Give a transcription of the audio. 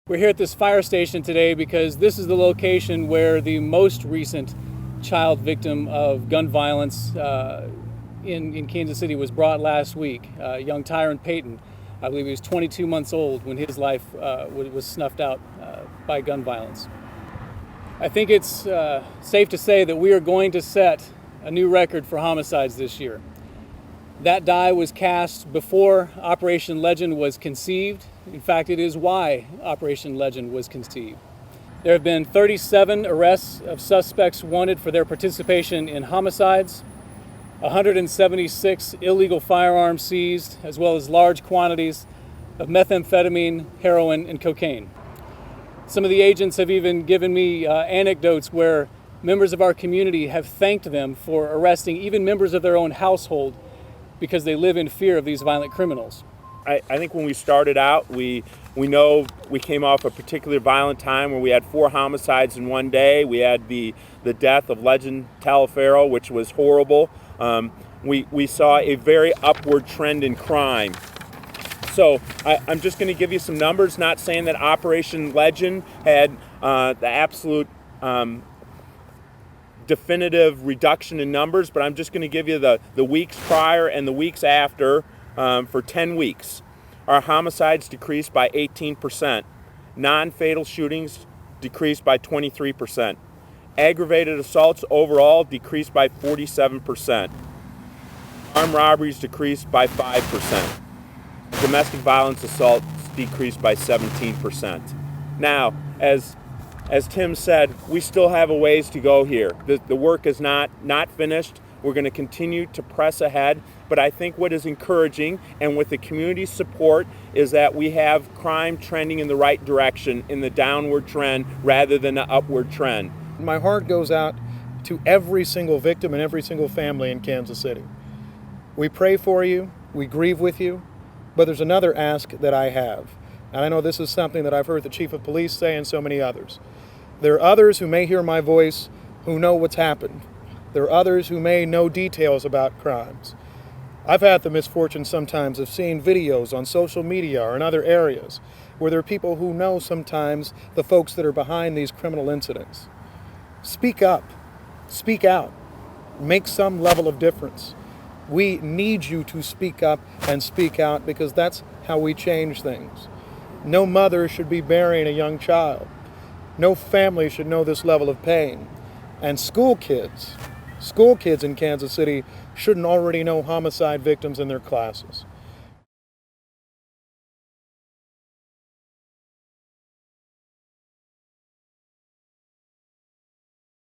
We're here at this fire station today because this is the location where the most recent child victim of gun violence in Kansas City was brought last week. Young Tyron Payton, I believe he was 22 months old when his life was snuffed out by gun violence. I think it's safe to say that we are going to set a new record for homicides this year. That die was cast before Operation LeGend was conceived. In fact, it is why Operation LeGend was conceived. There have been 37 arrests of suspects wanted for their participation in homicides, 176 illegal firearms seized, as well as large quantities of methamphetamine, heroin, and cocaine. Some of the agents have even given me anecdotes where members of our community have thanked them for arresting even members of their own household because they live in fear of these violent criminals. I think when we started out, we know we came off a particularly violent time where we had 4 homicides in one day. We had the death of LeGend Taliaferro, which was horrible. We saw a very upward trend in crime. So I'm just going to give you some numbers, not saying that Operation LeGend had the absolute definitive reduction in numbers, but I'm just going to give you the weeks prior and the weeks after for 10 weeks. Our homicides decreased by 18%. Non-fatal shootings decreased by 23%. Aggravated assaults overall decreased by 47%. Armed robberies decreased by 5%. Domestic violence assaults decreased by 17%. Now, as Tim said, we still have a ways to go here. The work is not finished. We're going to continue to press ahead, but I think what is encouraging, and with the community's support, is that we have crime trending in the right direction, in the downward trend rather than the upward trend. My heart goes out to every single victim and every single family in Kansas City. We pray for you, we grieve with you, but there's another ask that I have. And I know this is something that I've heard the Chief of Police say and so many others. There are others who may hear my voice who know what's happened. There are others who may know details about crimes. I've had the misfortune sometimes of seeing videos on social media or in other areas where there are people who know sometimes the folks that are behind these criminal incidents. Speak up, speak out, make some level of difference. We need you to speak up and speak out because that's how we change things. No mother should be burying a young child. No family should know this level of pain. And school kids in Kansas City shouldn't already know homicide victims in their classes.